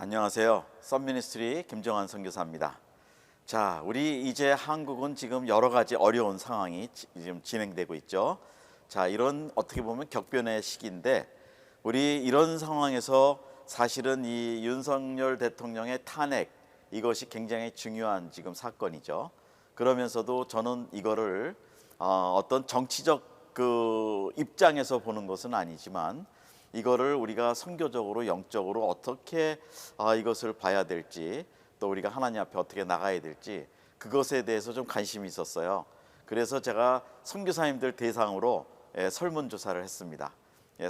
안녕하세요. 썬미니스트리 김정환 선교사입니다. 자, 우리 이제 한국은 지금 여러 가지 어려운 상황이 지금 진행되고 있죠. 자, 이런 어떻게 보면 격변의 시기인데 우리 이런 상황에서 사실은 이 윤석열 대통령의 탄핵 이것이 굉장히 중요한 지금 사건이죠. 그러면서도 저는 이거를 어떤 정치적 그 입장에서 보는 것은 아니지만 이거를 우리가 선교적으로 영적으로 어떻게 이것을 봐야 될지 또 우리가 하나님 앞에 어떻게 나가야 될지 그것에 대해서 좀 관심이 있었어요. 그래서 제가 선교사님들 대상으로 설문조사를 했습니다.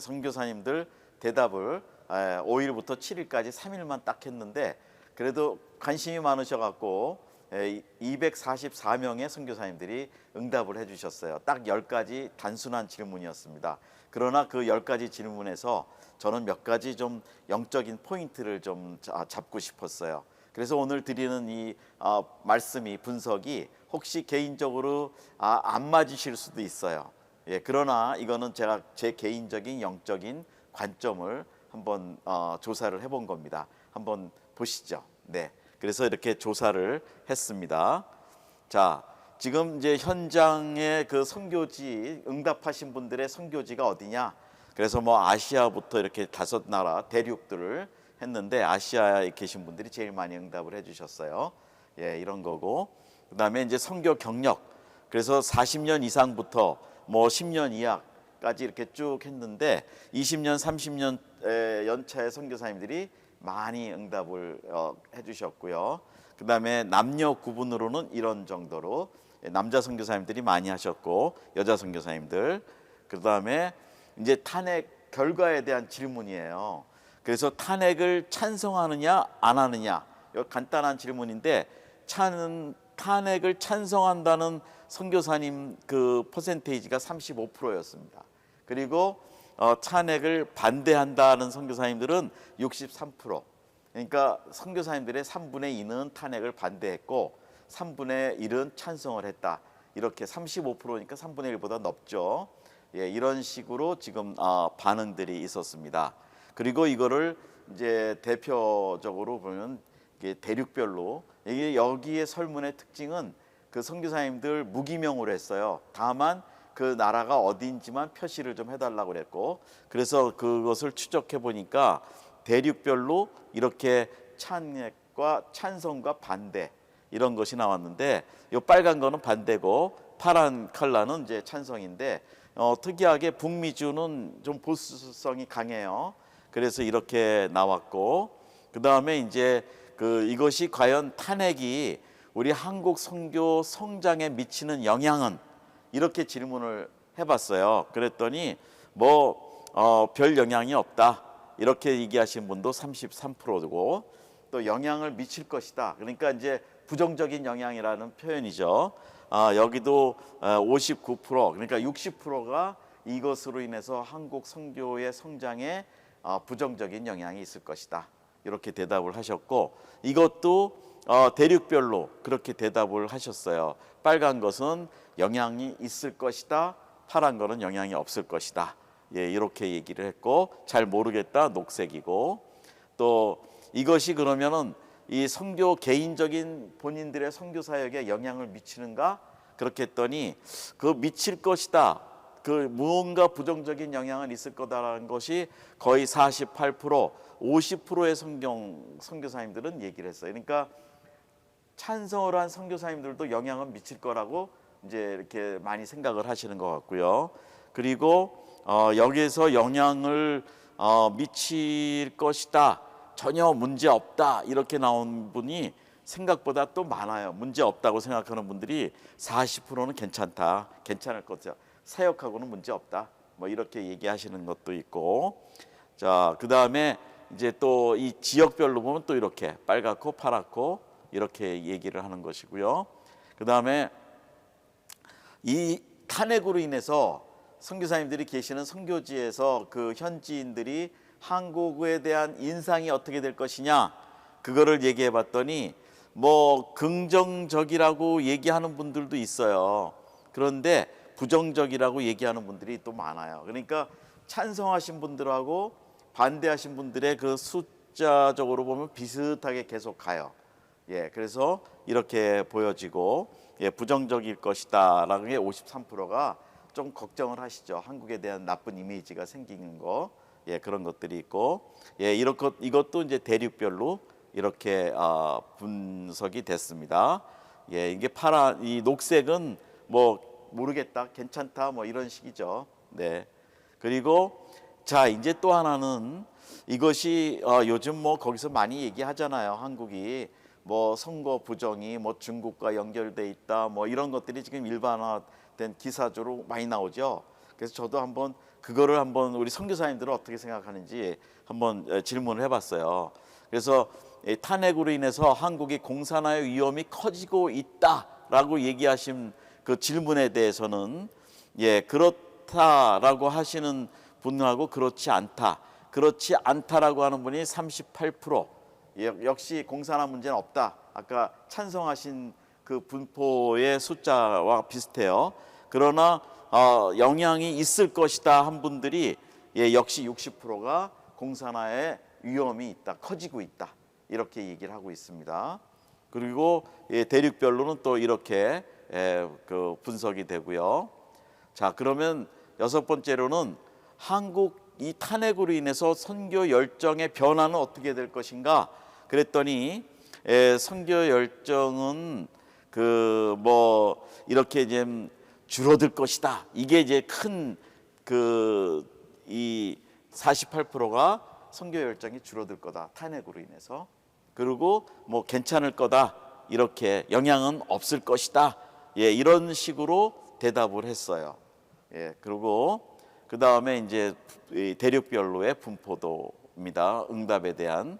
선교사님들 대답을 5일부터 7일까지 3일만 딱 했는데 그래도 관심이 많으셔갖고 244명의 선교사님들이 응답을 해주셨어요. 딱 10가지 단순한 질문이었습니다. 그러나 그 10가지 질문에서 저는 몇 가지 좀 영적인 포인트를 좀 잡고 싶었어요. 그래서 오늘 드리는 이 말씀이 분석이 혹시 개인적으로 안 맞으실 수도 있어요. 그러나 이거는 제가 제 개인적인 영적인 관점을 한번 조사를 해본 겁니다. 한번 보시죠. 네. 그래서 이렇게 조사를 했습니다. 자, 지금 이제 현장의 그 선교지 응답하신 분들의 선교지가 어디냐? 그래서 뭐 아시아부터 이렇게 5나라 대륙들을 했는데 아시아에 계신 분들이 제일 많이 응답을 해주셨어요. 이런 거고 그다음에 이제 선교 경력 그래서 40년 이상부터 뭐 10년 이하까지 이렇게 쭉 했는데 20년, 30년 연차의 선교사님들이 많이 응답을 해주셨고요. 그 다음에 남녀 구분으로는 이런 정도로 남자 선교사님들이 많이 하셨고 여자 선교사님들 그 다음에 이제 탄핵 결과에 대한 질문이에요. 그래서 탄핵을 찬성하느냐 안 하느냐 이거 간단한 질문인데 탄핵을 찬성한다는 선교사님 그 퍼센테이지가 35%였습니다. 그리고 탄핵을 반대한다는 선교사님들은 63%. 그러니까 선교사님들의 3분의 2는 탄핵을 반대했고 3분의 1은 찬성을 했다. 이렇게 35%니까 3분의 1보다 높죠. 이런 식으로 지금 반응들이 있었습니다. 그리고 이거를 이제 대표적으로 보면 이게 대륙별로 이게 여기에 설문의 특징은 그 선교사님들 무기명으로 했어요. 다만 그 나라가 어디인지만 표시를 좀 해달라고 그랬고 그래서 그것을 추적해 보니까 대륙별로 이렇게 찬핵과 찬성과 반대 이런 것이 나왔는데 이 빨간 거는 반대고 파란 컬러는 이제 찬성인데 특이하게 북미주는 좀 보수성이 강해요. 그래서 이렇게 나왔고 그 다음에 이제 이것이 과연 탄핵이 우리 한국 선교 성장에 미치는 영향은 이렇게 질문을 해봤어요. 그랬더니 별 영향이 없다 이렇게 얘기하신 분도 33%고 또 영향을 미칠 것이다. 그러니까 이제 부정적인 영향이라는 표현이죠. 여기도 59% 그러니까 60%가 이것으로 인해서 한국 선교의 성장에 부정적인 영향이 있을 것이다. 이렇게 대답을 하셨고 이것도 대륙별로 그렇게 대답을 하셨어요. 빨간 것은 영향이 있을 것이다. 파란 거는 영향이 없을 것이다. 이렇게 얘기를 했고 잘 모르겠다. 녹색이고 또 이것이 그러면은 이 선교 개인적인 본인들의 선교 사역에 영향을 미치는가? 그렇게 했더니 그 미칠 것이다. 그 무언가 부정적인 영향은 있을 거다라는 것이 거의 48%, 50%의 선교사님들은 얘기를 했어요. 그러니까 찬성을 한 선교사님들도 영향은 미칠 거라고 이제 이렇게 많이 생각을 하시는 것 같고요. 그리고 여기에서 영향을 미칠 것이다. 전혀 문제 없다. 이렇게 나온 분이 생각보다 또 많아요. 문제 없다고 생각하는 분들이 40%는 괜찮다. 괜찮을 것이다. 사역하고는 문제 없다. 뭐 이렇게 얘기하시는 것도 있고. 자, 그다음에 이제 또 이 지역별로 보면 또 이렇게 빨갛고 파랗고 이렇게 얘기를 하는 것이고요. 그다음에 이 탄핵으로 인해서 선교사님들이 계시는 선교지에서 그 현지인들이 한국에 대한 인상이 어떻게 될 것이냐 그거를 얘기해 봤더니 뭐 긍정적이라고 얘기하는 분들도 있어요. 그런데 부정적이라고 얘기하는 분들이 또 많아요. 그러니까 찬성하신 분들하고 반대하신 분들의 그 숫자적으로 보면 비슷하게 계속 가요. 예, 그래서 이렇게 보여지고, 예, 부정적일 것이다라는 게 53%가 좀 걱정을 하시죠. 한국에 대한 나쁜 이미지가 생기는 거, 예, 그런 것들이 있고, 예, 이것도 이제 대륙별로 이렇게 분석이 됐습니다. 예, 이게 파란, 이 녹색은 뭐 모르겠다, 괜찮다, 뭐 이런 식이죠. 네. 그리고 자, 이제 또 하나는 이것이 요즘 뭐 거기서 많이 얘기하잖아요. 한국이 뭐 선거 부정이 뭐 중국과 연결돼 있다, 뭐 이런 것들이 지금 일반화된 기사적으로 많이 나오죠. 그래서 저도 한번 그거를 한번 우리 선교사님들은 어떻게 생각하는지 한번 질문을 해봤어요. 그래서 탄핵으로 인해서 한국이 공산화의 위험이 커지고 있다라고 얘기하신 그 질문에 대해서는, 예, 그렇다라고 하시는 분하고 그렇지 않다라고 하는 분이 38%, 역시 공산화 문제는 없다. 아까 찬성하신 그 분포의 숫자와 비슷해요. 그러나 영향이 있을 것이다 한 분들이, 예, 역시 60%가 공산화의 위험이 있다, 커지고 있다, 이렇게 얘기를 하고 있습니다. 그리고 예, 대륙별로는 또 이렇게 그 분석이 되고요. 자, 그러면 여섯 번째로는 한국 이 탄핵으로 인해서 선교 열정의 변화는 어떻게 될 것인가? 그랬더니 선교 열정은 그 뭐 이렇게 좀 줄어들 것이다. 이게 이제 큰 그 이 48%가 선교 열정이 줄어들 거다, 탄핵으로 인해서. 그리고 뭐 괜찮을 거다, 이렇게 영향은 없을 것이다. 예, 이런 식으로 대답을 했어요. 예, 그리고 그 다음에 이제 대륙별로의 분포도입니다. 응답에 대한.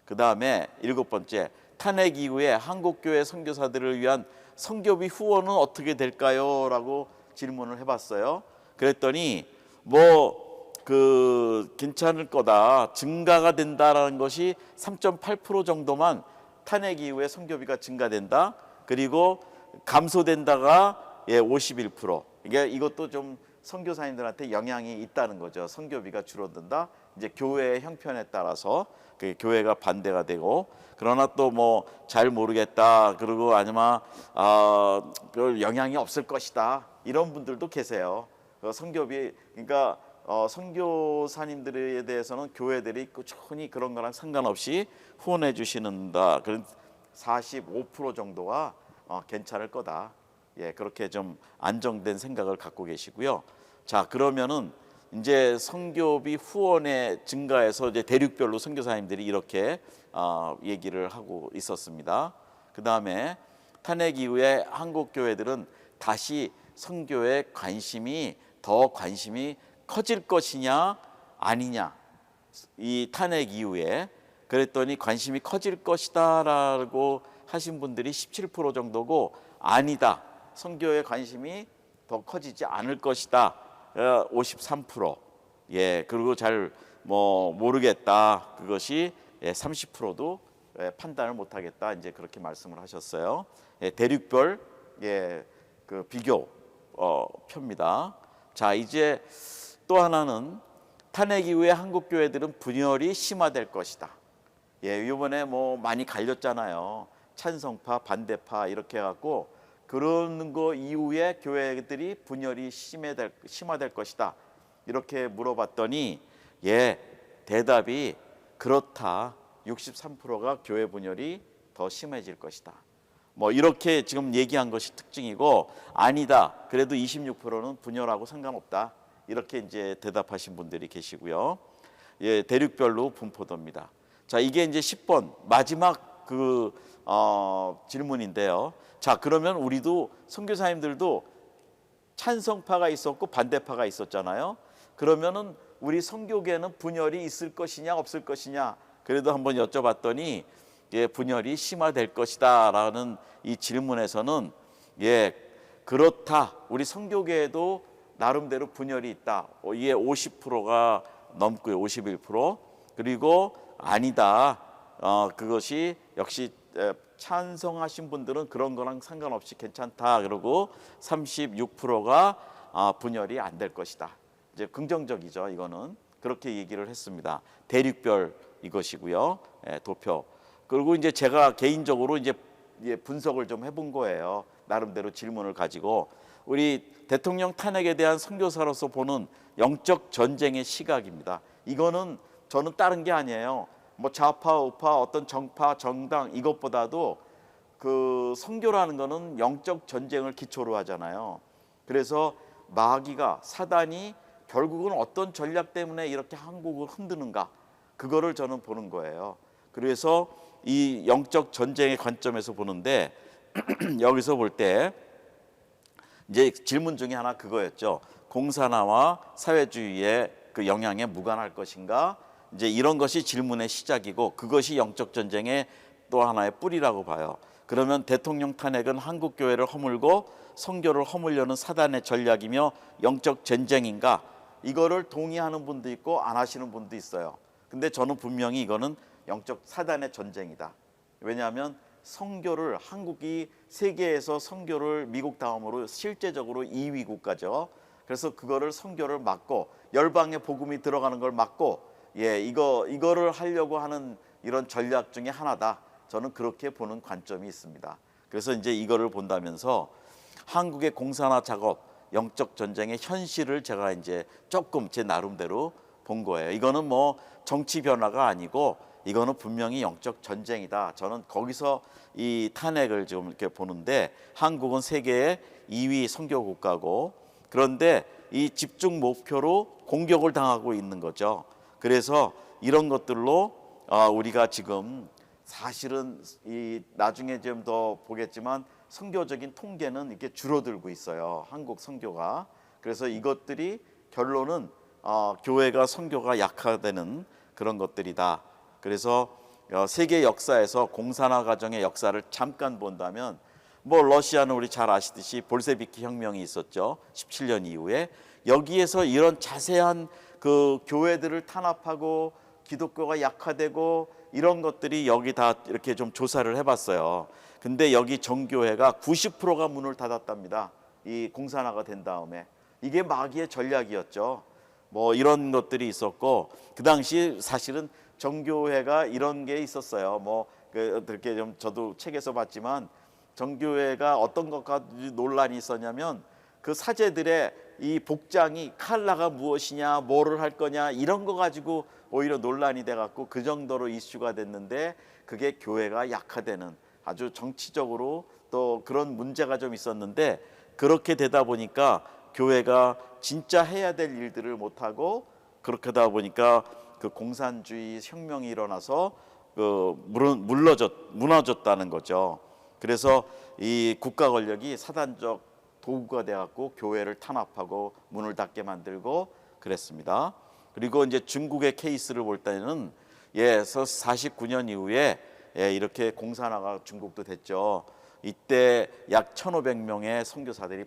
그 다음에 일곱 번째, 탄핵 이후에 한국교회 선교사들을 위한 선교비 후원은 어떻게 될까요? 라고 질문을 해봤어요. 그랬더니 뭐 그 괜찮을 거다, 증가가 된다라는 것이 3.8% 정도만 탄핵 이후에 선교비가 증가된다. 그리고 감소된다가 51%. 이것도 좀 선교사님들한테 영향이 있다는 거죠. 선교비가 줄어든다. 이제 교회의 형편에 따라서 그 교회가 반대가 되고, 그러나 또 뭐 잘 모르겠다, 그리고 아니면 별 영향이 없을 것이다, 이런 분들도 계세요. 선교비, 그러니까 선교사님들에 대해서는 교회들이 꾸준히 그런 거랑 상관없이 후원해 주시는다. 그런 45% 정도가 괜찮을 거다. 예, 그렇게 좀 안정된 생각을 갖고 계시고요. 자, 그러면은 이제 선교비 후원의 증가에서 이제 대륙별로 선교사님들이 이렇게 얘기를 하고 있었습니다. 그 다음에 탄핵 이후에 한국 교회들은 다시 선교에 관심이 커질 것이냐 아니냐, 이 탄핵 이후에. 그랬더니 관심이 커질 것이다라고 하신 분들이 17% 정도고, 아니다, 선교에 관심이 더 커지지 않을 것이다, 53%. 예, 그리고 잘 뭐 모르겠다, 그것이 30%도 판단을 못하겠다, 이제 그렇게 말씀을 하셨어요. 예, 대륙별 그 비교 표입니다. 자, 이제 또 하나는 탄핵 이후에 한국 교회들은 분열이 심화될 것이다. 예, 이번에 뭐 많이 갈렸잖아요. 찬성파, 반대파 이렇게 해갖고, 그런 거 이후에 교회들이 분열이 심화될 것이다, 이렇게 물어봤더니, 예, 대답이 그렇다. 63%가 교회 분열이 더 심해질 것이다. 뭐 이렇게 지금 얘기한 것이 특징이고, 아니다, 그래도 26%는 분열하고 상관없다, 이렇게 이제 대답하신 분들이 계시고요. 예, 대륙별로 분포도입니다. 자, 이게 이제 10번 마지막 그 질문인데요. 자, 그러면 우리도 선교사님들도 찬성파가 있었고 반대파가 있었잖아요. 그러면은 우리 선교계는 분열이 있을 것이냐 없을 것이냐, 그래도 한번 여쭤봤더니, 예, 분열이 심화될 것이다라는 이 질문에서는, 예, 그렇다, 우리 선교계에도 나름대로 분열이 있다, 이게 50%가 넘고요, 51%. 그리고 아니다, 그것이 역시 찬성하신 분들은 그런 거랑 상관없이 괜찮다, 그리고 36%가 분열이 안 될 것이다. 이제 긍정적이죠, 이거는. 그렇게 얘기를 했습니다. 대륙별 이것이고요. 도표. 그리고 이제 제가 개인적으로 이제 분석을 좀 해본 거예요. 나름대로 질문을 가지고 우리 대통령 탄핵에 대한 선교사로서 보는 영적 전쟁의 시각입니다. 이거는 저는 다른 게 아니에요. 뭐 좌파, 우파, 어떤 정파, 정당 이것보다도 그 선교라는 거는 영적 전쟁을 기초로 하잖아요. 그래서 마귀가 사단이 결국은 어떤 전략 때문에 이렇게 한국을 흔드는가 그거를 저는 보는 거예요. 그래서 이 영적 전쟁의 관점에서 보는데 여기서 볼 때 이제 질문 중에 하나 그거였죠. 공산화와 사회주의의 그 영향에 무관할 것인가? 이제 이런 것이 질문의 시작이고 그것이 영적 전쟁의 또 하나의 뿌리라고 봐요. 그러면 대통령 탄핵은 한국 교회를 허물고 선교를 허물려는 사단의 전략이며 영적 전쟁인가? 이거를 동의하는 분도 있고 안 하시는 분도 있어요. 근데 저는 분명히 이거는 영적 사단의 전쟁이다. 왜냐하면 선교를 한국이 세계에서 선교를 미국 다음으로 실제적으로 2위 국가죠. 그래서 그거를 선교를 막고 열방의 복음이 들어가는 걸 막고 이거를 하려고 하는 이런 전략 중에 하나다. 저는 그렇게 보는 관점이 있습니다. 그래서 이제 이거를 본다면서 한국의 공산화 작업, 영적 전쟁의 현실을 제가 이제 조금 제 나름대로 본 거예요. 이거는 뭐 정치 변화가 아니고 이거는 분명히 영적 전쟁이다. 저는 거기서 이 탄핵을 좀 이렇게 보는데 한국은 세계의 2위 선교 국가고 그런데 이 집중 목표로 공격을 당하고 있는 거죠. 그래서 이런 것들로 우리가 지금 사실은 이 나중에 좀 더 보겠지만 선교적인 통계는 이렇게 줄어들고 있어요. 한국 선교가. 그래서 이것들이 결론은 교회가 선교가 약화되는 그런 것들이다. 그래서 세계 역사에서 공산화 과정의 역사를 잠깐 본다면 뭐 러시아는 우리 잘 아시듯이 볼셰비키 혁명이 있었죠. 17년 이후에 여기에서 이런 자세한 그 교회들을 탄압하고 기독교가 약화되고 이런 것들이 여기 다 이렇게 좀 조사를 해봤어요. 근데 여기 정교회가 90%가 문을 닫았답니다. 이 공산화가 된 다음에 이게 마귀의 전략이었죠. 뭐 이런 것들이 있었고 그 당시 사실은 정교회가 이런 게 있었어요. 뭐 그렇게 좀 저도 책에서 봤지만 정교회가 어떤 것과 논란이 있었냐면 그 사제들의 이 복장이 컬러가 무엇이냐, 뭐를 할 거냐 이런 거 가지고 오히려 논란이 돼갖고 그 정도로 이슈가 됐는데 그게 교회가 약화되는 아주 정치적으로 또 그런 문제가 좀 있었는데 그렇게 되다 보니까 교회가 진짜 해야 될 일들을 못하고 그렇게 하다 보니까 그 공산주의 혁명이 일어나서 그 무너졌다는 거죠. 그래서 이 국가 권력이 사단적 도구가 돼갖고 교회를 탄압하고 문을 닫게 만들고 그랬습니다. 그리고 이제 중국의 케이스를 볼 때는 49년 이후에 이렇게 공산화가 중국도 됐죠. 이때 약 1,500명의 선교사들이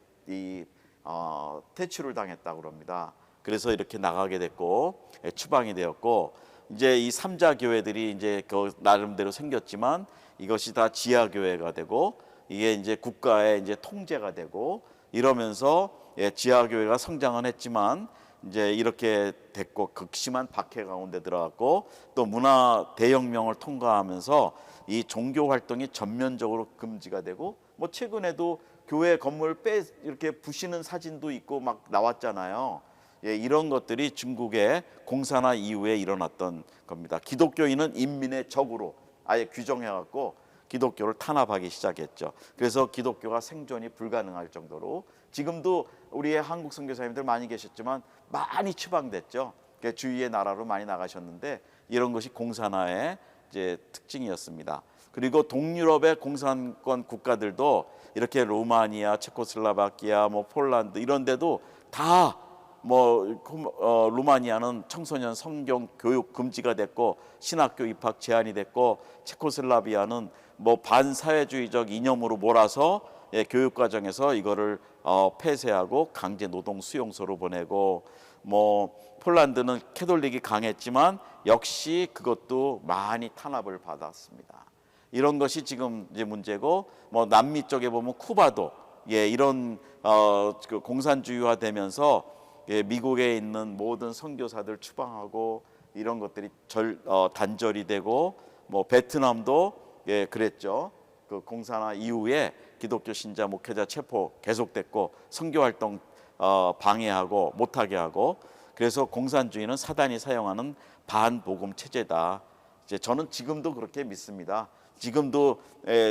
퇴출을 당했다고 합니다. 그래서 이렇게 나가게 됐고 추방이 되었고 이제 이 삼자 교회들이 이제 그 나름대로 생겼지만 이것이 다 지하 교회가 되고 이게 이제 국가의 이제 통제가 되고 이러면서 지하 교회가 성장은 했지만 이제 이렇게 됐고 극심한 박해 가운데 들어갔고 또 문화 대혁명을 통과하면서 이 종교 활동이 전면적으로 금지가 되고 뭐 최근에도 교회 건물 이렇게 부시는 사진도 있고 막 나왔잖아요. 이런 것들이 중국의 공산화 이후에 일어났던 겁니다. 기독교인은 인민의 적으로 아예 규정해갖고 기독교를 탄압하기 시작했죠. 그래서 기독교가 생존이 불가능할 정도로 지금도 우리의 한국 선교사님들 많이 계셨지만 많이 추방됐죠. 주위의 나라로 많이 나가셨는데 이런 것이 공산화의 이제 특징이었습니다. 그리고 동유럽의 공산권 국가들도 이렇게 로마니아, 체코슬로바키아, 뭐 폴란드 이런 데도 다 루마니아는 청소년 성경 교육 금지가 됐고 신학교 입학 제한이 됐고 체코슬라비아는 뭐 반사회주의적 이념으로 몰아서 교육 과정에서 이거를 폐쇄하고 강제 노동 수용소로 보내고 뭐 폴란드는 캐톨릭이 강했지만 역시 그것도 많이 탄압을 받았습니다. 이런 것이 지금 이제 문제고 뭐 남미 쪽에 보면 쿠바도 이런 그 공산주의화 되면서 미국에 있는 모든 선교사들 추방하고 이런 것들이 단절이 되고 뭐 베트남도 예 그랬죠. 그 공산화 이후에 기독교 신자 목회자 체포 계속됐고 선교 활동 방해하고 못하게 하고 그래서 공산주의는 사단이 사용하는 반복음 체제다. 이제 저는 지금도 그렇게 믿습니다. 지금도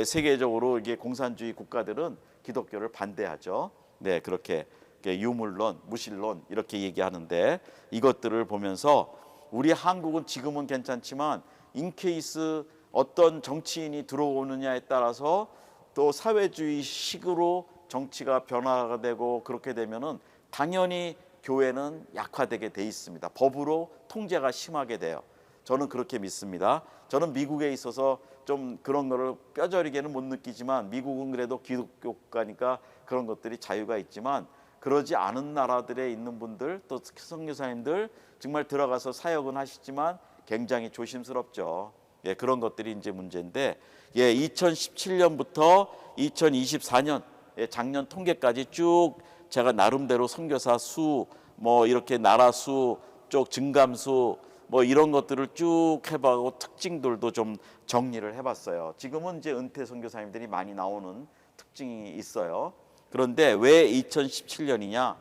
세계적으로 이게 공산주의 국가들은 기독교를 반대하죠. 네, 그렇게 유물론, 무신론 이렇게 얘기하는데 이것들을 보면서 우리 한국은 지금은 괜찮지만 인케이스 어떤 정치인이 들어오느냐에 따라서 또 사회주의 식으로 정치가 변화가 되고 그렇게 되면은 당연히 교회는 약화되게 돼 있습니다. 법으로 통제가 심하게 돼요. 저는 그렇게 믿습니다. 저는 미국에 있어서 좀 그런 거를 뼈저리게는 못 느끼지만 미국은 그래도 기독교 국가니까 그런 것들이 자유가 있지만 그러지 않은 나라들에 있는 분들 또 선교사님들 정말 들어가서 사역은 하시지만 굉장히 조심스럽죠. 예, 그런 것들이 이제 문제인데 예, 2017년부터 2024년 예, 작년 통계까지 쭉 제가 나름대로 선교사 수 뭐 이렇게 나라 수 쪽 증감수 뭐 이런 것들을 쭉 해보고 특징들도 좀 정리를 해봤어요. 지금은 이제 은퇴 선교사님들이 많이 나오는 특징이 있어요. 그런데 왜 2017년이냐?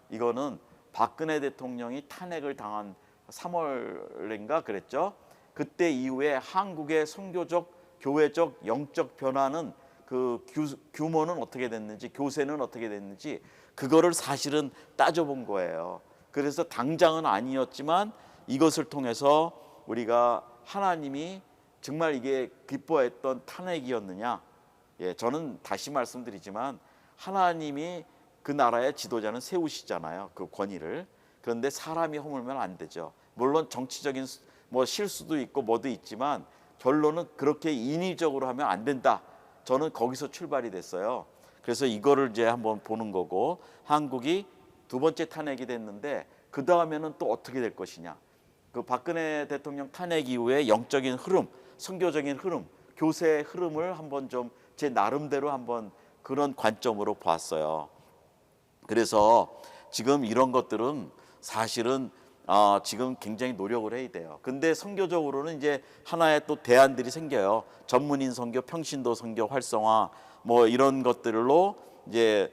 이거는 박근혜 대통령이 탄핵을 당한 3월인가 그랬죠. 그때 이후에 한국의 선교적, 교회적, 영적 변화는 그 규모는 어떻게 됐는지, 교세는 어떻게 됐는지 그거를 사실은 따져본 거예요. 그래서 당장은 아니었지만 이것을 통해서 우리가 하나님이 정말 이게 기뻐했던 탄핵이었느냐? 예, 저는 다시 말씀드리지만 하나님이 그 나라의 지도자는 세우시잖아요. 그 권위를. 그런데 사람이 허물면 안 되죠. 물론 정치적인 뭐 실수도 있고 뭐도 있지만 결론은 그렇게 인위적으로 하면 안 된다. 저는 거기서 출발이 됐어요. 그래서 이거를 이제 한번 보는 거고 한국이 두 번째 탄핵이 됐는데 그 다음에는 또 어떻게 될 것이냐. 그 박근혜 대통령 탄핵 이후에 영적인 흐름, 선교적인 흐름, 교세의 흐름을 한번 좀 제 나름대로 한번 그런 관점으로 봤어요. 그래서 지금 이런 것들은 사실은 지금 굉장히 노력을 해야 돼요. 근데 선교적으로는 이제 하나의 또 대안들이 생겨요. 전문인 선교, 평신도 선교 활성화 뭐 이런 것들로 이제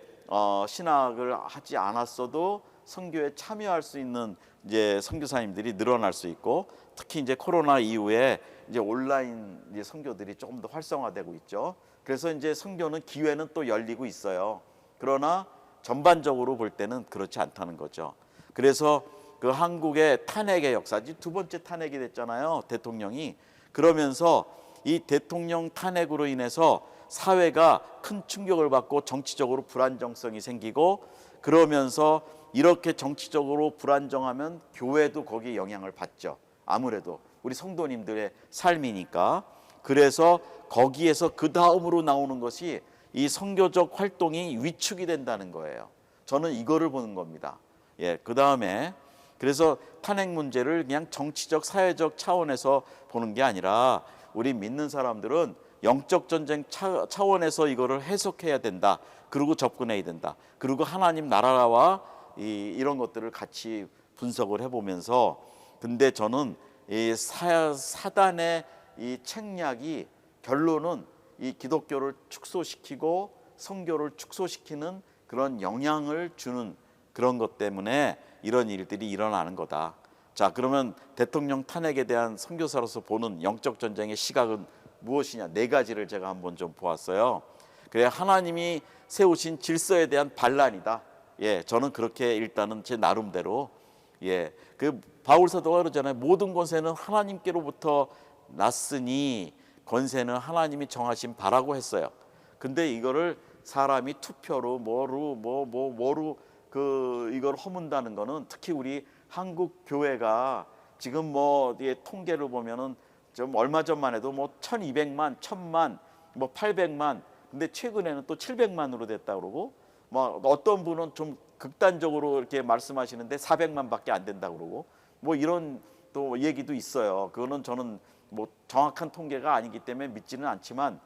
신학을 하지 않았어도 선교에 참여할 수 있는 이제 선교사님들이 늘어날 수 있고 특히 이제 코로나 이후에 이제 온라인 이제 선교들이 조금 더 활성화되고 있죠. 그래서 이제 선교는 기회는 또 열리고 있어요. 그러나 전반적으로 볼 때는 그렇지 않다는 거죠. 그래서 그 한국의 탄핵의 역사지 두 번째 탄핵이 됐잖아요. 대통령이. 그러면서 이 대통령 탄핵으로 인해서 사회가 큰 충격을 받고 정치적으로 불안정성이 생기고 그러면서 이렇게 정치적으로 불안정하면 교회도 거기에 영향을 받죠. 아무래도 우리 성도님들의 삶이니까. 그래서 거기에서 그 다음으로 나오는 것이 이 선교적 활동이 위축이 된다는 거예요. 저는 이거를 보는 겁니다. 예, 그 다음에 그래서 탄핵 문제를 그냥 정치적, 사회적 차원에서 보는 게 아니라 우리 믿는 사람들은 영적 전쟁 차원에서 이거를 해석해야 된다. 그리고 접근해야 된다. 그리고 하나님 나라와 이런 것들을 같이 분석을 해보면서 근데 저는 이 사단의 이 책략이 결론은 이 기독교를 축소시키고 선교를 축소시키는 그런 영향을 주는 그런 것 때문에 이런 일들이 일어나는 거다. 자, 그러면 대통령 탄핵에 대한 선교사로서 보는 영적 전쟁의 시각은 무엇이냐? 네 가지를 제가 한번 좀 보았어요. 그래 하나님이 세우신 질서에 대한 반란이다. 예, 저는 그렇게 일단은 제 나름대로 예, 그 바울 사도가 그러잖아요. 모든 권세는 하나님께로부터 났으니 권세는 하나님이 정하신 바라고 했어요. 근데 이거를 사람이 투표로 뭐로 그 이걸 허문다는 거는 특히 우리 한국 교회가 지금 뭐 통계를 보면은 좀 얼마 전만 해도 뭐 1,200만, 1,000만, 뭐 800만, 근데 최근에는 또 700만으로 됐다 그러고, 뭐 어떤 분은 좀 극단적으로 이렇게 말씀하시는데 400만밖에 안 된다 그러고, 뭐 이런 또 얘기도 있어요. 그거는 저는 뭐 정확한 통계가 아니기 때문에 믿지는 않지만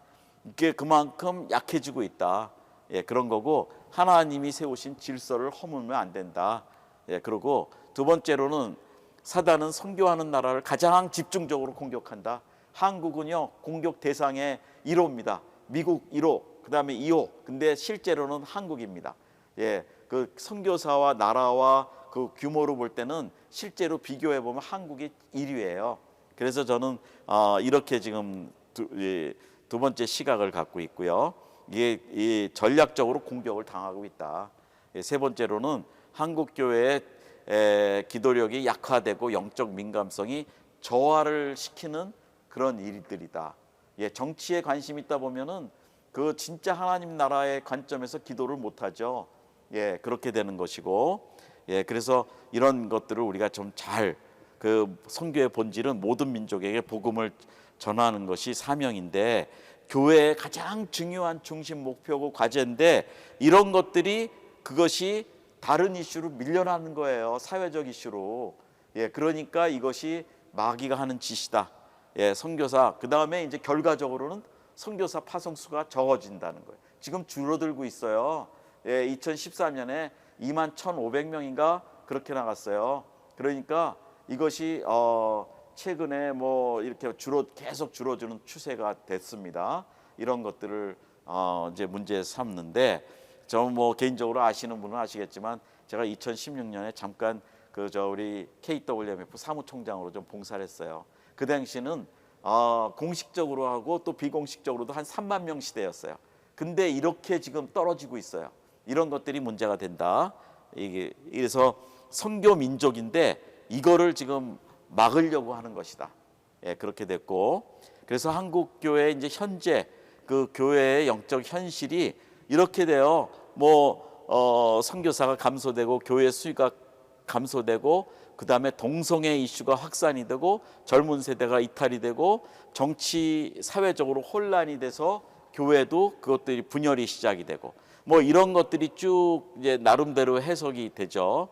이게 그만큼 약해지고 있다. 예, 그런 거고 하나님이 세우신 질서를 허물면 안 된다. 예, 그리고 두 번째로는 사단은 선교하는 나라를 가장 집중적으로 공격한다. 한국은요 공격 대상의 1호입니다. 미국 1호, 그다음에 2호. 근데 실제로는 한국입니다. 예, 그 선교사와 나라와 그 규모로 볼 때는 실제로 비교해 보면 한국이 1위예요. 그래서 저는 이렇게 지금 두 번째 시각을 갖고 있고요. 이게 전략적으로 공격을 당하고 있다. 세 번째로는 한국 교회의 기도력이 약화되고 영적 민감성이 저하를 시키는 그런 일들이다. 정치에 관심 있다 보면은 그 진짜 하나님 나라의 관점에서 기도를 못 하죠. 그렇게 되는 것이고, 그래서 이런 것들을 우리가 좀 잘 그 선교의 본질은 모든 민족에게 복음을 전하는 것이 사명인데 교회의 가장 중요한 중심 목표고 과제인데 이런 것들이 그것이 다른 이슈로 밀려나는 거예요. 사회적 이슈로. 그러니까 이것이 마귀가 하는 짓이다. 선교사 그 다음에 이제 결과적으로는 선교사 파송수가 적어진다는 거예요. 지금 줄어들고 있어요. 2013년에 21,500명인가 그렇게 나갔어요. 그러니까 이것이 최근에 뭐 이렇게 계속 줄어드는 추세가 됐습니다. 이런 것들을 이제 문제 삼는데 저는 뭐 개인적으로 아시는 분은 아시겠지만 제가 2016년에 잠깐 우리 KWMF 사무총장으로 좀 봉사를 했어요. 그 당시는 공식적으로 하고 또 비공식적으로도 한 3만 명 시대였어요. 근데 이렇게 지금 떨어지고 있어요. 이런 것들이 문제가 된다. 그래서 선교 민족인데 이거를 지금 막으려고 하는 것이다. 그렇게 됐고, 그래서 한국 교회 이제 현재 그 교회의 영적 현실이 이렇게 돼요. 선교사가 감소되고 교회 수위가 감소되고 그 다음에 동성애 이슈가 확산이 되고 젊은 세대가 이탈이 되고 정치 사회적으로 혼란이 돼서 교회도 그것들이 분열이 시작이 되고 이런 것들이 쭉 이제 나름대로 해석이 되죠.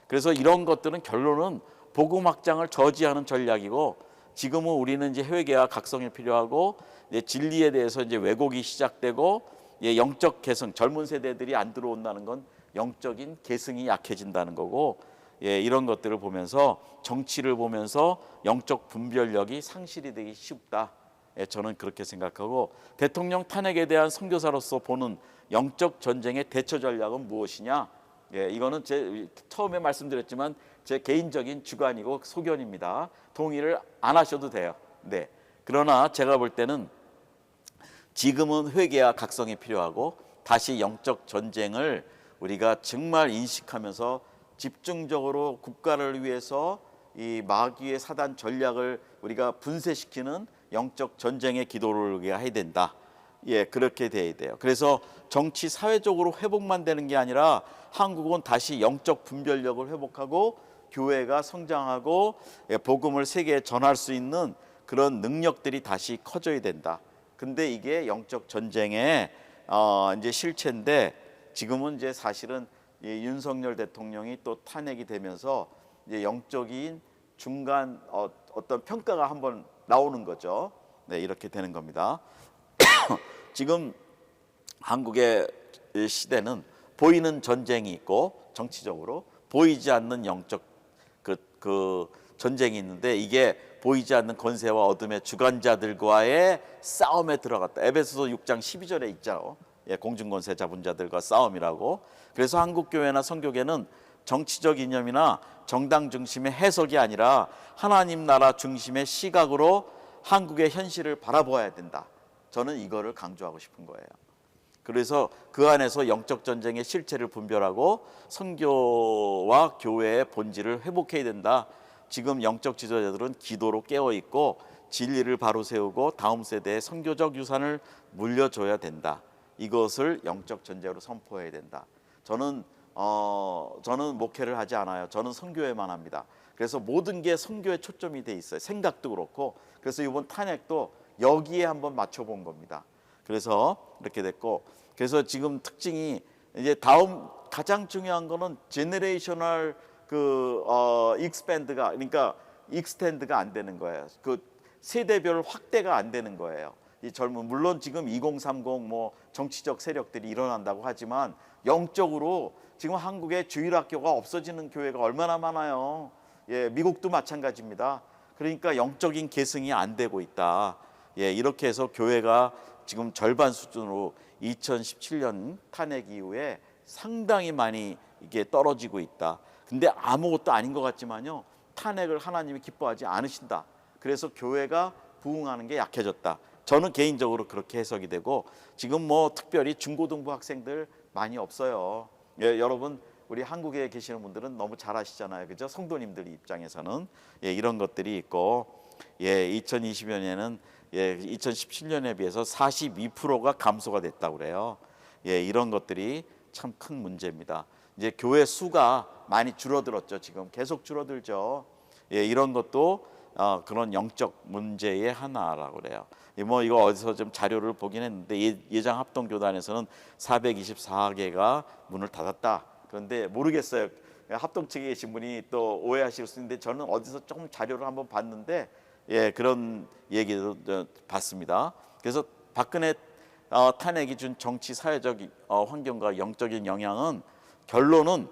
그래서 이런 것들은 결론은 복음 확장을 저지하는 전략이고 지금은 우리는 이제 회개와 각성이 필요하고 이제 진리에 대해서 이제 왜곡이 시작되고 영적 계승 젊은 세대들이 안 들어온다는 건 영적인 계승이 약해진다는 거고 이런 것들을 보면서 정치를 보면서 영적 분별력이 상실이 되기 쉽다. 저는 그렇게 생각하고 대통령 탄핵에 대한 선교사로서 보는 영적 전쟁의 대처 전략은 무엇이냐? 이거는 제 처음에 말씀드렸지만 제 개인적인 주관이고 소견입니다. 동의를 안 하셔도 돼요. 그러나 제가 볼 때는 지금은 회개와 각성이 필요하고 다시 영적 전쟁을 우리가 정말 인식하면서 집중적으로 국가를 위해서 이 마귀의 사단 전략을 우리가 분쇄시키는 영적 전쟁의 기도를 우리가 해야 된다. 그렇게 돼야 돼요. 그래서 정치 사회적으로 회복만 되는 게 아니라 한국은 다시 영적 분별력을 회복하고 교회가 성장하고 복음을 세계에 전할 수 있는 그런 능력들이 다시 커져야 된다. 근데 이게 영적 전쟁의 이제 실체인데 지금은 이제 사실은 윤석열 대통령이 또 탄핵이 되면서 이제 영적인 중간 어떤 평가가 한번 나오는 거죠. 이렇게 되는 겁니다. 지금 한국의 시대는 보이는 전쟁이 있고 정치적으로 보이지 않는 영적 그 전쟁이 있는데 이게 보이지 않는 권세와 어둠의 주관자들과의 싸움에 들어갔다. 에베소서 6장 12절에 있죠. 공중권세 잡은 자들과 싸움이라고. 그래서 한국교회나 선교계는 정치적 이념이나 정당 중심의 해석이 아니라 하나님 나라 중심의 시각으로 한국의 현실을 바라보아야 된다. 저는 이거를 강조하고 싶은 거예요. 그래서 그 안에서 영적 전쟁의 실체를 분별하고 선교와 교회의 본질을 회복해야 된다. 지금 영적 지도자들은 기도로 깨어 있고 진리를 바로 세우고 다음 세대에 선교적 유산을 물려줘야 된다. 이것을 영적 전쟁으로 선포해야 된다. 저는 목회를 하지 않아요. 저는 선교회만 합니다. 그래서 모든 게 선교에 초점이 돼 있어요. 생각도 그렇고. 그래서 이번 탄핵도 여기에 한번 맞춰본 겁니다. 그래서 이렇게 됐고, 그래서 지금 특징이 이제 다음 가장 중요한 거는 제너레이셔널 익스펜드가 그러니까 익스텐드가 안 되는 거예요. 그 세대별 확대가 안 되는 거예요. 이 젊은 물론 지금 2030 뭐 정치적 세력들이 일어난다고 하지만 영적으로 지금 한국의 주일학교가 없어지는 교회가 얼마나 많아요. 예, 미국도 마찬가지입니다. 그러니까 영적인 계승이 안 되고 있다. 예, 이렇게 해서 교회가 지금 절반 수준으로 2017년 탄핵 이후에 상당히 많이 이게 떨어지고 있다. 근데 아무것도 아닌 것 같지만요, 탄핵을 하나님이 기뻐하지 않으신다. 그래서 교회가 부흥하는 게 약해졌다. 저는 개인적으로 그렇게 해석이 되고, 지금 뭐 특별히 중고등부 학생들 많이 없어요. 예, 여러분 우리 한국에 계시는 분들은 너무 잘 아시잖아요, 그죠? 성도님들 입장에서는 예, 이런 것들이 있고, 예, 2020년에는 예, 2017년에 비해서 42%가 감소가 됐다고 그래요. 예, 이런 것들이 참 큰 문제입니다. 이제 교회 수가 많이 줄어들었죠. 지금 계속 줄어들죠. 예, 이런 것도 그런 영적 문제의 하나라고 그래요. 뭐 이거 어디서 좀 자료를 보긴 했는데 예장 합동교단에서는 424개가 문을 닫았다. 그런데 모르겠어요. 합동 측에 계신 분이 또 오해하실 수 있는데, 저는 어디서 조금 자료를 한번 봤는데 예, 그런 얘기도 봤습니다. 그래서 박근혜 탄핵이 준 정치 사회적 환경과 영적인 영향은, 결론은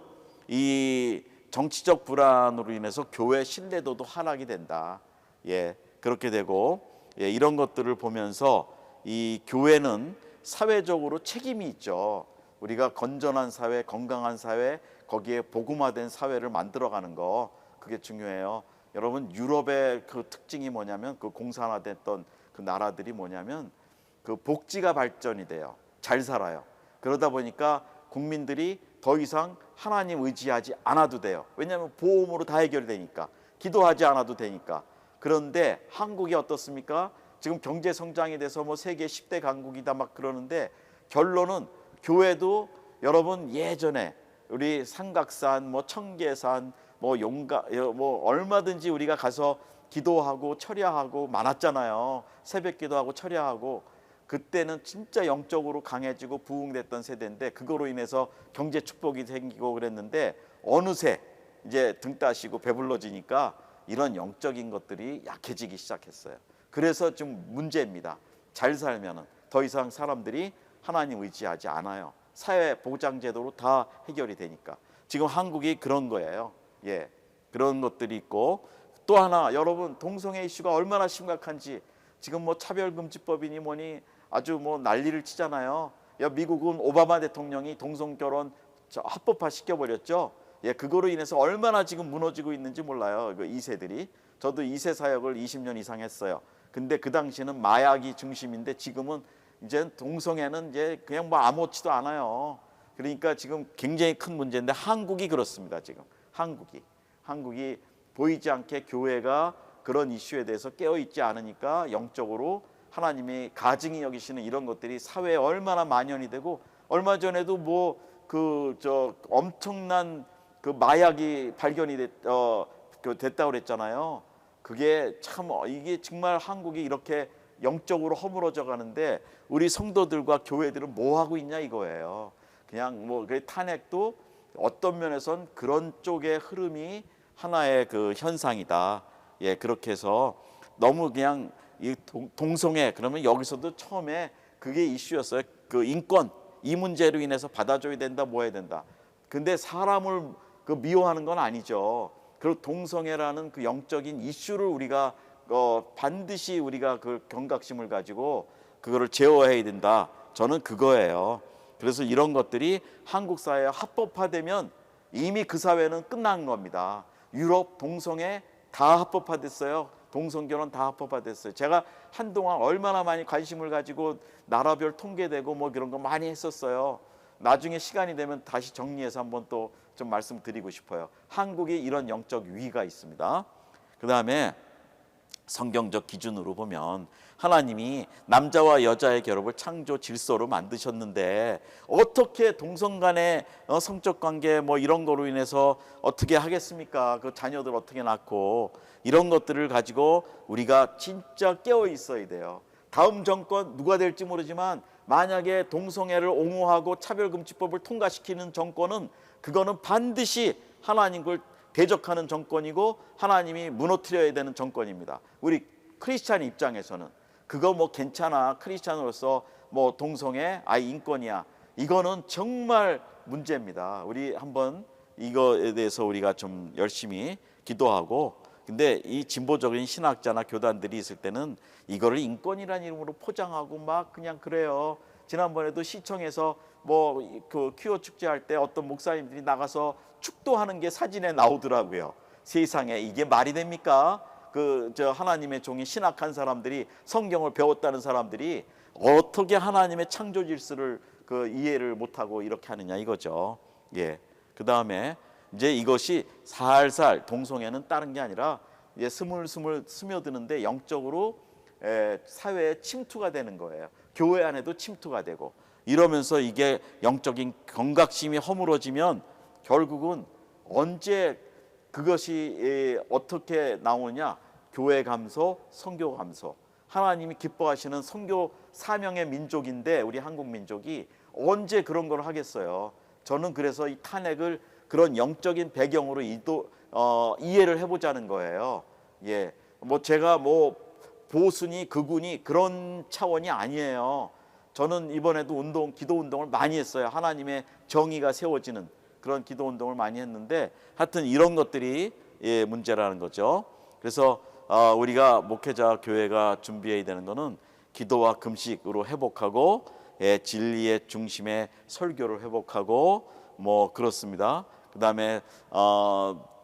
이 정치적 불안으로 인해서 교회 신뢰도도 하락이 된다. 예, 그렇게 되고, 예, 이런 것들을 보면서 이 교회는 사회적으로 책임이 있죠. 우리가 건전한 사회, 건강한 사회, 거기에 복음화된 사회를 만들어가는 거, 그게 중요해요. 여러분, 유럽의 그 특징이 뭐냐면, 그 공산화됐던 그 나라들이 뭐냐면, 그 복지가 발전이 돼요. 잘 살아요. 그러다 보니까 국민들이 더 이상 하나님 의지하지 않아도 돼요. 왜냐하면 보험으로 다 해결되니까, 기도하지 않아도 되니까. 그런데 한국이 어떻습니까? 지금 경제 성장이 돼서 뭐 세계 10대 강국이다 막 그러는데, 결론은 교회도 여러분 예전에 우리 삼각산, 뭐 청계산, 뭐 용가, 뭐 얼마든지 우리가 가서 기도하고 철야하고 많았잖아요. 새벽 기도하고 철야하고. 그때는 진짜 영적으로 강해지고 부흥됐던 세대인데, 그거로 인해서 경제 축복이 생기고 그랬는데, 어느새 이제 등 따시고 배불러지니까 이런 영적인 것들이 약해지기 시작했어요. 그래서 좀 문제입니다. 잘 살면은 더 이상 사람들이 하나님 의지하지 않아요. 사회 보장 제도로 다 해결이 되니까. 지금 한국이 그런 거예요. 예, 그런 것들이 있고, 또 하나 여러분, 동성애 이슈가 얼마나 심각한지 지금 뭐 차별금지법이니 뭐니 아주 뭐 난리를 치잖아요. 미국은 오바마 대통령이 동성 결혼 합법화 시켜버렸죠. 예, 그거로 인해서 얼마나 지금 무너지고 있는지 몰라요. 그 2세들이. 저도 2세 사역을 20년 이상 했어요. 근데 그 당시는 마약이 중심인데, 지금은 이제 동성애는 이제 그냥 뭐 아무렇지도 않아요. 그러니까 지금 굉장히 큰 문제인데, 한국이 그렇습니다. 지금 한국이 보이지 않게 교회가 그런 이슈에 대해서 깨어있지 않으니까, 영적으로 하나님이 가증히 여기시는 이런 것들이 사회에 얼마나 만연이 되고, 얼마 전에도 뭐 엄청난 그 마약이 발견이 됐다고 그랬잖아요. 그게 참, 이게 정말 한국이 이렇게 영적으로 허물어져 가는데, 우리 성도들과 교회들은 뭐 하고 있냐 이거예요. 그냥 뭐 그 탄핵도 어떤 면에선 그런 쪽의 흐름이 하나의 그 현상이다. 예, 그렇게 해서 너무 그냥 이 동성애 그러면 여기서도 처음에 그게 이슈였어요. 그 인권, 이 문제로 인해서 받아줘야 된다, 뭐 해야 된다. 근데 사람을 그 미워하는 건 아니죠. 그리고 동성애라는 그 영적인 이슈를 우리가 반드시 우리가 그 경각심을 가지고 그거를 제어해야 된다. 저는 그거예요. 그래서 이런 것들이 한국 사회에 합법화되면 이미 그 사회는 끝난 겁니다. 유럽 동성애 다 합법화됐어요. 동성결혼 다 합법화됐어요. 제가 한동안 얼마나 많이 관심을 가지고 나라별 통계되고 뭐 그런 거 많이 했었어요. 나중에 시간이 되면 다시 정리해서 한번 또 좀 말씀드리고 싶어요. 한국이 이런 영적 위기가 있습니다. 그 다음에 성경적 기준으로 보면 하나님이 남자와 여자의 결합을 창조 질서로 만드셨는데, 어떻게 동성 간의 성적 관계 뭐 이런 거로 인해서 어떻게 하겠습니까? 그 자녀들 어떻게 낳고, 이런 것들을 가지고 우리가 진짜 깨어 있어야 돼요. 다음 정권 누가 될지 모르지만, 만약에 동성애를 옹호하고 차별금지법을 통과시키는 정권은, 그거는 반드시 하나님 걸 대적하는 정권이고 하나님이 무너뜨려야 되는 정권입니다. 우리 크리스찬 입장에서는 그거 뭐 괜찮아, 크리스찬으로서 뭐 동성애 인권이야, 이거는 정말 문제입니다. 우리 한번 이거에 대해서 우리가 좀 열심히 기도하고. 근데 이 진보적인 신학자나 교단들이 있을 때는 이거를 인권이라는 이름으로 포장하고 막 그냥 그래요. 지난번에도 시청에서 뭐 그 퀴어 축제할 때 어떤 목사님들이 나가서 축도하는 게 사진에 나오더라고요. 세상에 이게 말이 됩니까? 그 저 하나님의 종이 신학한 사람들이, 성경을 배웠다는 사람들이 어떻게 하나님의 창조 질서를 그 이해를 못하고 이렇게 하느냐 이거죠. 예. 그 다음에 이제 이것이 살살 동성애는 다른 게 아니라 이제 스물스물 스며드는데 영적으로 사회에 침투가 되는 거예요. 교회 안에도 침투가 되고 이러면서 이게 영적인 경각심이 허물어지면 결국은 언제 그것이 어떻게 나오냐? 교회 감소, 선교 감소. 하나님이 기뻐하시는 선교 사명의 민족인데 우리 한국 민족이 언제 그런 걸 하겠어요? 저는 그래서 이 탄핵을 그런 영적인 배경으로 이해를 해보자는 거예요. 예, 뭐 제가 뭐 보수니 극우니 그런 차원이 아니에요. 저는 이번에도 기도 운동을 많이 했어요. 하나님의 정의가 세워지는 그런 기도 운동을 많이 했는데 하여튼 이런 것들이 문제라는 거죠. 그래서 우리가 목회자 교회가 준비해야 되는 거는 기도와 금식으로 회복하고 진리의 중심의 설교를 회복하고 뭐 그렇습니다. 그다음에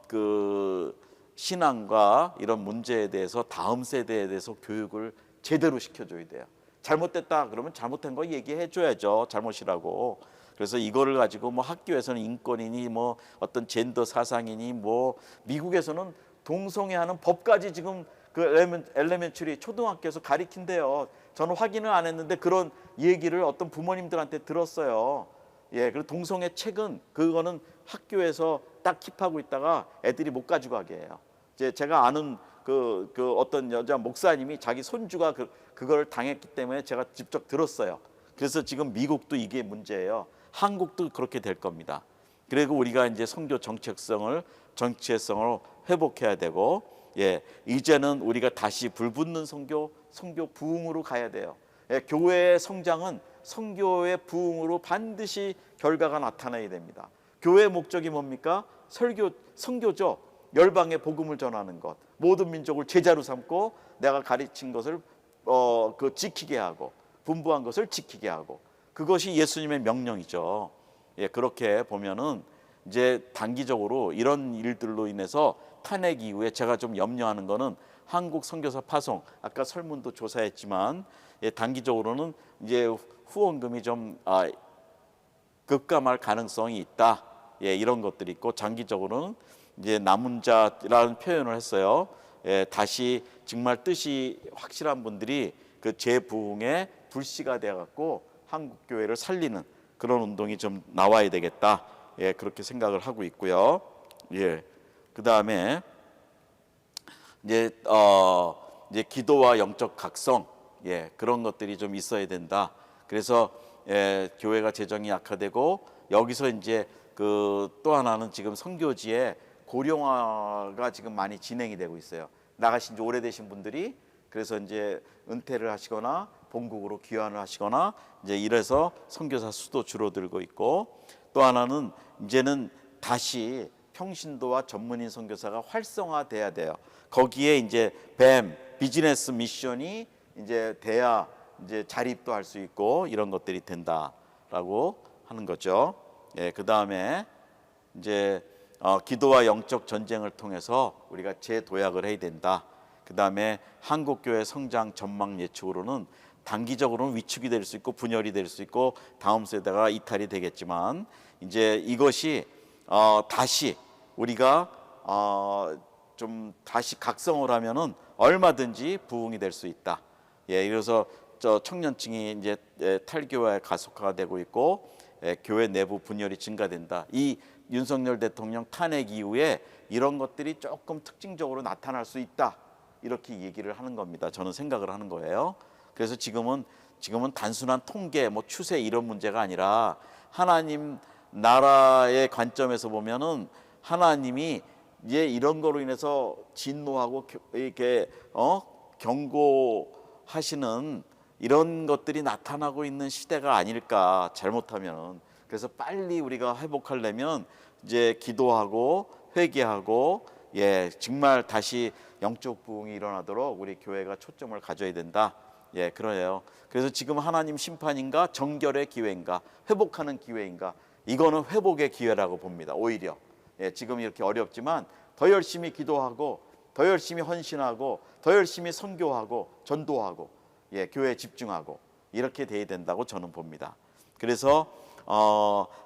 그 신앙과 이런 문제에 대해서 다음 세대에 대해서 교육을 제대로 시켜줘야 돼요. 잘못됐다 그러면 잘못된 거 얘기해 줘야죠. 잘못이라고. 그래서 이거를 가지고 뭐 학교에서는 인권이니 뭐 어떤 젠더 사상이니 뭐 미국에서는 동성애하는 법까지 지금 그 엘레멘터리 초등학교에서 가리킨대요. 저는 확인을 안 했는데 그런 얘기를 어떤 부모님들한테 들었어요. 예, 그리고 동성애 책은 그거는 학교에서 딱 킵하고 있다가 애들이 못 가지고 가게 해요. 제가 아는 그 어떤 여자 목사님이 자기 손주가 그걸 당했기 때문에 제가 직접 들었어요. 그래서 지금 미국도 이게 문제예요. 한국도 그렇게 될 겁니다. 그리고 우리가 이제 선교 정체성을 회복해야 되고, 예, 이제는 우리가 다시 불붙는 선교 부흥으로 가야 돼요. 예, 교회의 성장은 선교의 부흥으로 반드시 결과가 나타나야 됩니다. 교회의 목적이 뭡니까? 선교죠. 열방에 복음을 전하는 것, 모든 민족을 제자로 삼고 내가 가르친 것을 지키게 하고 분부한 것을 지키게 하고 그것이 예수님의 명령이죠. 예, 그렇게 보면은 이제 단기적으로 이런 일들로 인해서 탄핵 이후에 제가 좀 염려하는 거는 한국 선교사 파송, 아까 설문도 조사했지만 단기적으로는 이제 후원금이 좀 급감할 가능성이 있다. 이런 것들이 있고 장기적으로는 이제 남은 자라는 표현을 했어요. 다시 정말 뜻이 확실한 분들이 그 재부흥의 불씨가 되어갖고 한국 교회를 살리는 그런 운동이 좀 나와야 되겠다. 그렇게 생각을 하고 있고요. 그 다음에 이제 기도와 영적 각성, 그런 것들이 좀 있어야 된다. 그래서 교회가 재정이 약화되고 여기서 이제 그 또 하나는 지금 선교지에 고령화가 지금 많이 진행이 되고 있어요. 나가신 지 오래되신 분들이 그래서 이제 은퇴를 하시거나 본국으로 귀환을 하시거나 이제 이래서 선교사 수도 줄어들고 있고 또 하나는 이제는 다시 평신도와 전문인 선교사가 활성화돼야 돼요. 거기에 이제 비즈니스 미션이 이제 돼야 이제 자립도 할 수 있고 이런 것들이 된다라고 하는 거죠. 그 다음에 이제 기도와 영적 전쟁을 통해서 우리가 재도약을 해야 된다. 그 다음에 한국교회 성장 전망 예측으로는 단기적으로는 위축이 될 수 있고 분열이 될 수 있고 다음 세대가 이탈이 되겠지만 이제 이것이 다시 우리가 좀 다시 각성을 하면은 얼마든지 부흥이 될 수 있다. 그래서 청년층이 이제 탈교와 가속화가 되고 있고 교회 내부 분열이 증가된다. 이 윤석열 대통령 탄핵 이후에 이런 것들이 조금 특징적으로 나타날 수 있다. 이렇게 얘기를 하는 겁니다. 저는 생각을 하는 거예요. 그래서 지금은 단순한 통계, 뭐 추세 이런 문제가 아니라 하나님 나라의 관점에서 보면은 하나님이 이제 이런 거로 인해서 진노하고 이렇게 경고하시는 이런 것들이 나타나고 있는 시대가 아닐까 잘못하면. 그래서 빨리 우리가 회복하려면 이제 기도하고 회개하고 예, 정말 다시 영적 부흥이 일어나도록 우리 교회가 초점을 가져야 된다. 예, 그래요. 그래서 지금 하나님 심판인가 정결의 기회인가 회복하는 기회인가, 이거는 회복의 기회라고 봅니다. 오히려 예, 지금 이렇게 어렵지만 더 열심히 기도하고 더 열심히 헌신하고 더 열심히 선교하고 전도하고 예, 교회에 집중하고 이렇게 돼야 된다고 저는 봅니다. 그래서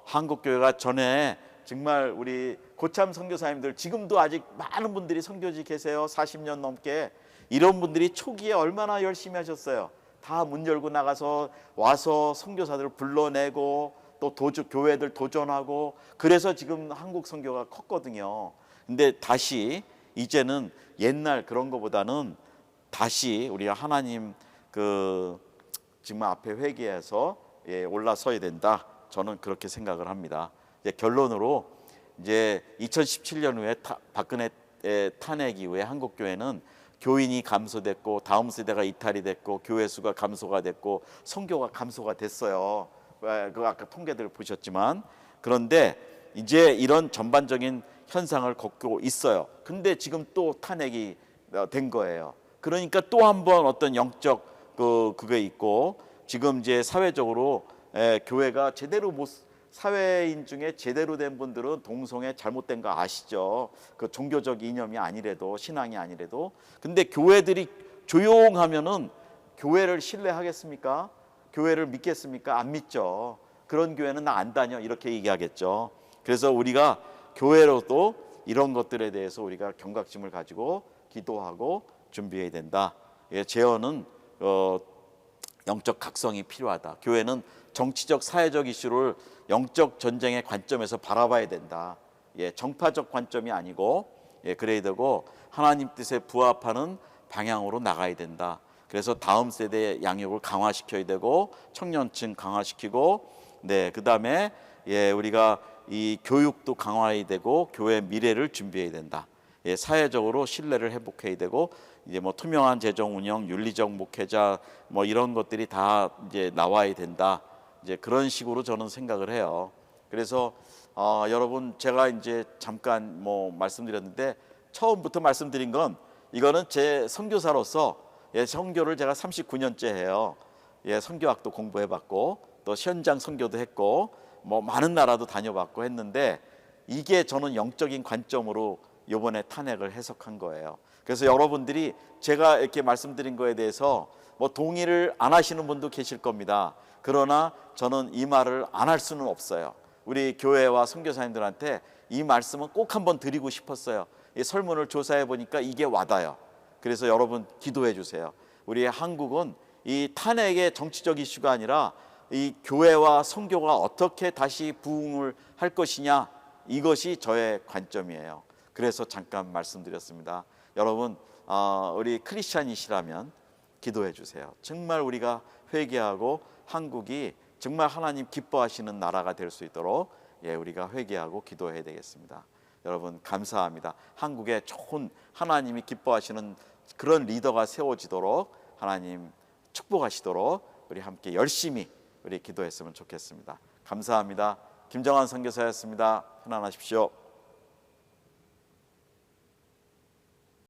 한국 교회가 전에 정말 우리 고참 선교사님들, 지금도 아직 많은 분들이 선교지 계세요. 40년 넘게. 이런 분들이 초기에 얼마나 열심히 하셨어요. 다 문 열고 나가서 와서 선교사들을 불러내고 또 교회들 도전하고, 그래서 지금 한국 선교가 컸거든요. 근데 다시 이제는 옛날 그런 거보다는 다시 우리가 하나님 지금 앞에 회개해서 예, 올라서야 된다. 저는 그렇게 생각을 합니다. 이제 결론으로 이제 2017년 후에 박근혜 탄핵 이후에 한국 교회는 교인이 감소됐고 다음 세대가 이탈이 됐고 교회 수가 감소가 됐고 선교가 감소가 됐어요. 그 아까 통계들 보셨지만, 그런데 이제 이런 전반적인 현상을 겪고 있어요. 근데 지금 또 탄핵이 된 거예요. 그러니까 또 한 번 어떤 영적 그게 있고, 지금 이제 사회적으로 교회가 제대로 사회인 중에 제대로 된 분들은 동성애 잘못된 거 아시죠? 그 종교적 이념이 아니래도, 신앙이 아니래도. 근데 교회들이 조용하면은 교회를 신뢰하겠습니까? 교회를 믿겠습니까? 안 믿죠. 그런 교회는 나 안 다녀, 이렇게 얘기하겠죠. 그래서 우리가 교회로도 이런 것들에 대해서 우리가 경각심을 가지고 기도하고 준비해야 된다. 예, 재헌은 영적 각성이 필요하다. 교회는 정치적 사회적 이슈를 영적 전쟁의 관점에서 바라봐야 된다. 예, 정파적 관점이 아니고 예, 그래야 되고 하나님 뜻에 부합하는 방향으로 나가야 된다. 그래서 다음 세대의 양육을 강화시켜야 되고 청년층 강화시키고, 네, 그다음에 예, 우리가 이 교육도 강화해야 되고 교회 미래를 준비해야 된다. 예, 사회적으로 신뢰를 회복해야 되고, 이제 뭐 투명한 재정 운영, 윤리적 목회자 뭐 이런 것들이 다 이제 나와야 된다. 이제 그런 식으로 저는 생각을 해요. 그래서 여러분, 제가 이제 잠깐 뭐 말씀드렸는데 처음부터 말씀드린 건, 이거는 제 선교사로서 예, 선교를 제가 39년째 해요. 예, 선교학도 공부해봤고 또 현장 선교도 했고 뭐 많은 나라도 다녀봤고 했는데, 이게 저는 영적인 관점으로 이번에 탄핵을 해석한 거예요. 그래서 여러분들이 제가 이렇게 말씀드린 거에 대해서 뭐 동의를 안 하시는 분도 계실 겁니다. 그러나 저는 이 말을 안 할 수는 없어요. 우리 교회와 선교사님들한테 이 말씀은 꼭 한번 드리고 싶었어요. 이 설문을 조사해 보니까 이게 와닿아요. 그래서 여러분 기도해 주세요. 우리 한국은 이 탄핵의 정치적 이슈가 아니라 이 교회와 선교가 어떻게 다시 부흥을 할 것이냐, 이것이 저의 관점이에요. 그래서 잠깐 말씀드렸습니다. 여러분, 우리 크리스찬이시라면 기도해 주세요. 정말 우리가 회개하고 한국이 정말 하나님 기뻐하시는 나라가 될 수 있도록 예, 우리가 회개하고 기도해야 되겠습니다. 여러분 감사합니다. 한국에 좋은 하나님이 기뻐하시는 그런 리더가 세워지도록 하나님 축복하시도록 우리 함께 열심히 우리 기도했으면 좋겠습니다. 감사합니다. 김정환 선교사였습니다. 편안하십시오.